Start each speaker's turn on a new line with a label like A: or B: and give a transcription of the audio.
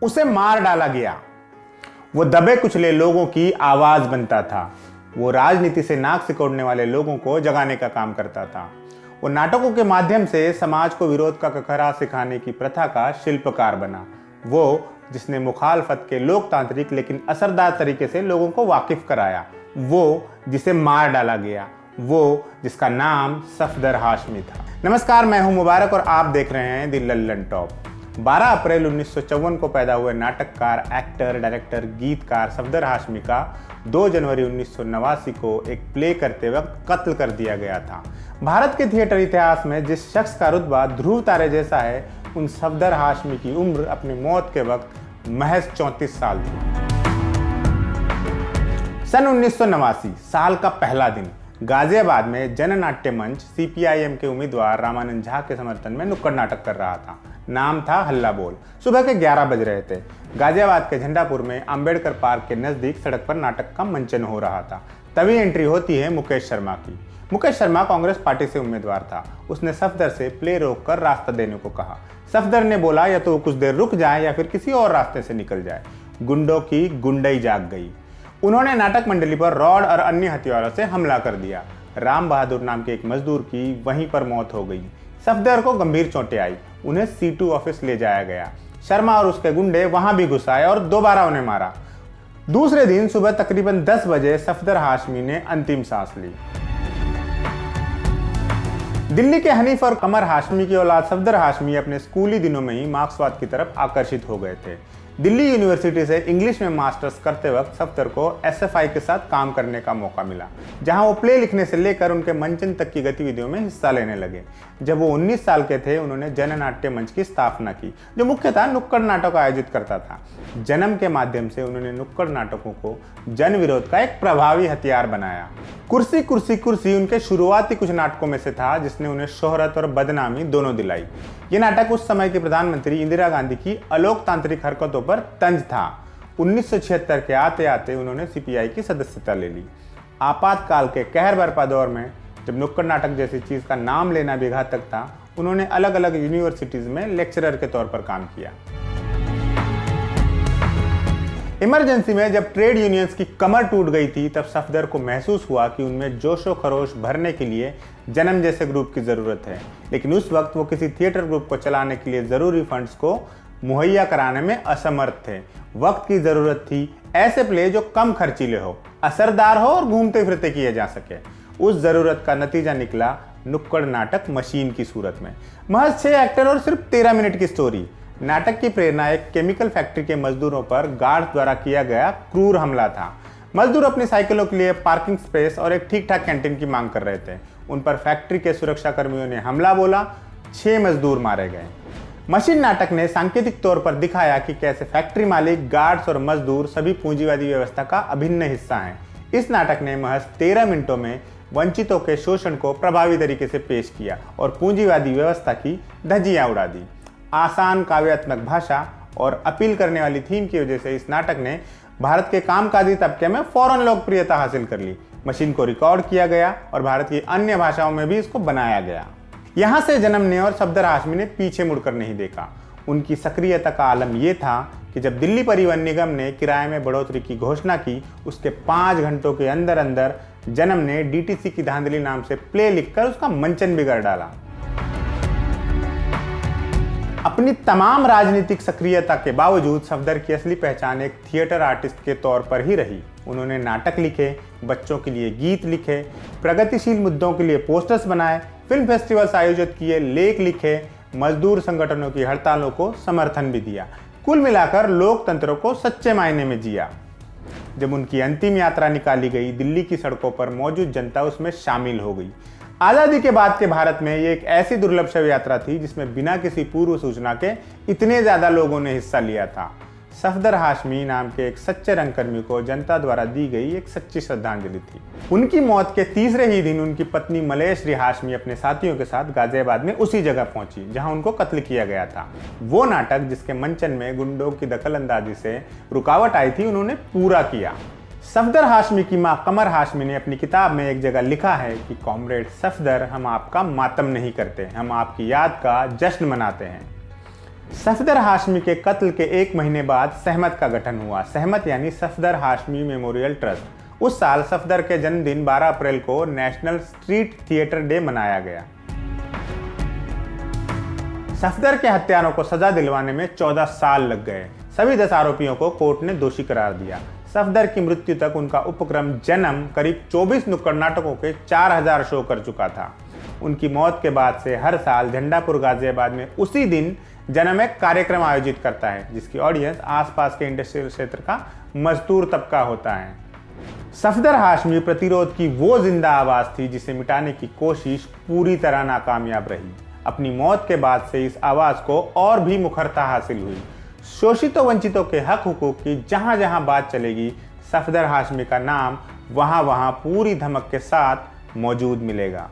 A: उसे मार डाला गया। वो दबे कुचले लोगों की आवाज बनता था। वो राजनीति से नाक सिकोड़ने वाले लोगों को जगाने का काम करता था। वो नाटकों के माध्यम से समाज को विरोध का ककहरा सिखाने की प्रथा का शिल्पकार बना। वो जिसने मुखालफत के लोकतांत्रिक लेकिन असरदार तरीके से लोगों को वाकिफ कराया। वो जिसे मार डाला गया। वो जिसका नाम सफदर हाशमी था। नमस्कार, मैं हूं मुबारक और आप देख रहे हैं द लल्लन टॉप। 12 अप्रैल 1954 को पैदा हुए नाटककार, एक्टर, डायरेक्टर, गीतकार सफदर हाशमी का 2 जनवरी 1989 को एक प्ले करते वक्त कत्ल कर दिया गया था। भारत के थिएटर इतिहास में जिस शख्स का रुतबा ध्रुव तारे जैसा है, उन सफदर हाशमी की उम्र अपनी मौत के वक्त महज 34 साल थी। सन 1989 साल का पहला दिन गाजियाबाद में जननाट्य मंच सीपीआईएम के उम्मीदवार रामानंद झा के समर्थन में नुक्कड़ नाटक कर रहा था। नाम था हल्ला बोल। सुबह के 11 बज रहे थे। गाजियाबाद के झंडापुर में अंबेडकर पार्क के नजदीक सड़क पर नाटक का मंचन हो रहा था। तभी एंट्री होती है मुकेश शर्मा की। मुकेश शर्मा कांग्रेस पार्टी से उम्मीदवार था। उसने सफदर से प्ले रोककर रास्ता देने को कहा। सफदर ने बोला, या तो कुछ देर रुक जाए या फिर किसी और रास्ते से निकल जाए। गुंडों की गुंडई जाग गई। उन्होंने नाटक मंडली पर रॉड और अन्य हथियारों से हमला कर दिया। राम बहादुर नाम के एक मजदूर की वहीं पर मौत हो गई। सफदर को गंभीर चोटें आई। उन्हें C2 ऑफिस ले जाया गया। शर्मा और उसके गुंडे वहां भी घुस आए और दोबारा उन्हें मारा। दूसरे दिन सुबह तकरीबन 10 बजे सफदर हाशमी ने अंतिम सांस ली। दिल्ली के हनीफ और कमर हाशमी की औलाद सफदर हाशमी अपने स्कूली दिनों में ही मार्क्सवाद की तरफ आकर्षित हो गए थे। दिल्ली यूनिवर्सिटी से इंग्लिश में मास्टर्स करते वक्त सफदर को SFI के साथ काम करने का मौका मिला, जहां वो प्ले लिखने से लेकर उनके मंचन तक की गतिविधियों में हिस्सा लेने लगे। जब वो 19 साल के थे, उन्होंने जननाट्य मंच की स्थापना की, जो मुख्यतः नुक्कड़ नाटक आयोजित करता था। जन्म के माध्यम से उन्होंने नुक्कड़ नाटकों को जन विरोध का एक प्रभावी हथियार बनाया। कुर्सी कुर्सी कुर्सी उनके शुरुआती कुछ नाटकों में से था, जिसने उन्हें शोहरत और बदनामी दोनों दिलाई। ये नाटक उस समय की प्रधानमंत्री इंदिरा गांधी की अलोकतांत्रिक हरकतों पर तंज था। 1976 के आते आते उन्होंने CPI की सदस्यता ले ली। आपातकाल के कहर बरपा दौर में, जब नुक्कड़ नाटक जैसी चीज का नाम लेना भी घातक था, उन्होंने अलग अलग यूनिवर्सिटीज में लेक्चरर के तौर पर काम किया। इमरजेंसी में जब ट्रेड यूनियंस की कमर टूट गई थी, तब सफदर को महसूस हुआ कि उनमें जोशो खरोश भरने के लिए जन्म जैसे ग्रुप की जरूरत है। लेकिन उस वक्त वो किसी थिएटर ग्रुप को चलाने के लिए जरूरी फंड्स को मुहैया कराने में असमर्थ थे। वक्त की जरूरत थी ऐसे प्ले जो कम खर्चीले हो, असरदार हो और घूमते फिरते किए जा सके। उस जरूरत का नतीजा निकला नुक्कड़ नाटक मशीन की सूरत में। महज 6 एक्टर और सिर्फ 13 मिनट की स्टोरी। नाटक की प्रेरणा एक केमिकल फैक्ट्री के मजदूरों पर गार्ड्स द्वारा किया गया क्रूर हमला था। मजदूर अपनी साइकिलों के लिए पार्किंग स्पेस और एक ठीक ठाक कैंटीन की मांग कर रहे थे। उन पर फैक्ट्री के सुरक्षा कर्मियों ने हमला बोला। 6 मजदूर मारे गए। मशीन नाटक ने सांकेतिक तौर पर दिखाया कि कैसे फैक्ट्री मालिक, गार्ड्स और मजदूर सभी पूंजीवादी व्यवस्था का अभिन्न हिस्सा हैं। इस नाटक ने महज 13 मिनटों में वंचितों के शोषण को प्रभावी तरीके से पेश किया और पूंजीवादी व्यवस्था की धज्जियां उड़ा दी। आसान काव्यात्मक भाषा और अपील करने वाली थीम की वजह से इस नाटक ने भारत के कामकाजी तबके में फौरन लोकप्रियता हासिल कर ली। मशीन को रिकॉर्ड किया गया और भारत की अन्य भाषाओं में भी इसको बनाया गया। यहाँ से जन्म ने और सफदर हाशमी ने पीछे मुड़कर नहीं देखा। उनकी सक्रियता का आलम यह था कि जब दिल्ली परिवहन निगम ने किराए में बढ़ोतरी की घोषणा की, उसके 5 घंटों के अंदर अंदर जन्म ने DTC की धांधली नाम से प्ले लिखकर उसका मंचन बिगाड़ डाला। अपनी तमाम राजनीतिक सक्रियता के बावजूद सफदर की असली पहचान एक थिएटर आर्टिस्ट के तौर पर ही रही। उन्होंने नाटक लिखे, बच्चों के लिए गीत लिखे, प्रगतिशील मुद्दों के लिए पोस्टर्स बनाए, फिल्म फेस्टिवल्स आयोजित किए, लेख लिखे, मजदूर संगठनों की हड़तालों को समर्थन भी दिया। कुल मिलाकर लोकतंत्र को सच्चे मायने में जिया। जब उनकी अंतिम यात्रा निकाली गई, दिल्ली की सड़कों पर मौजूद जनता उसमें शामिल हो गई। आज़ादी के बाद के भारत में ये एक ऐसी दुर्लभ शव यात्रा थी जिसमें बिना किसी पूर्व सूचना के इतने ज्यादा लोगों ने हिस्सा लिया था। सफदर हाशमी नाम के एक सच्चे रंगकर्मी को जनता द्वारा दी गई एक सच्ची श्रद्धांजलि थी। उनकी मौत के तीसरे ही दिन उनकी पत्नी मलयश्री हाशमी अपने साथियों के साथ गाजियाबाद में उसी जगह पहुंची जहां उनको कत्ल किया गया था। वो नाटक जिसके मंचन में गुंडों की दखलंदाजी से रुकावट आई थी, उन्होंने पूरा किया। सफदर हाशमी की मां कमर हाशमी ने अपनी किताब में एक जगह लिखा है कि कॉमरेड सफदर, हम आपका मातम नहीं करते, हम आपकी याद का जश्न मनाते हैं। सफदर हाशमी के कत्ल के 1 महीने बाद सहमत का गठन हुआ। सहमत यानी सफदर हाशमी मेमोरियल ट्रस्ट। उस साल सफदर के जन्मदिन 12 अप्रैल को नेशनल स्ट्रीट थिएटर डे मनाया गया। सफदर के हत्यारों को सजा दिलवाने में 14 साल लग गए। सभी 10 आरोपियों को कोर्ट ने दोषी करार दिया। सफदर की मृत्यु तक उनका उपक्रम जन्म करीब 24 नुक्कड़ नाटकों के 4000 शो कर चुका था। उनकी मौत के बाद से हर साल झंडापुर गाजियाबाद में उसी दिन जन्म एक कार्यक्रम आयोजित करता है, जिसकी ऑडियंस आसपास के इंडस्ट्रियल क्षेत्र का मजदूर तबका होता है। सफदर हाशमी प्रतिरोध की वो जिंदा आवाज थी जिसे मिटाने की कोशिश पूरी तरह नाकामयाब रही। अपनी मौत के बाद से इस आवाज को और भी मुखरता हासिल हुई। शोषितों वंचितों के हक हुकूक की जहां जहां बात चलेगी, सफदर हाशमी का नाम वहां वहां पूरी धमक के साथ मौजूद मिलेगा।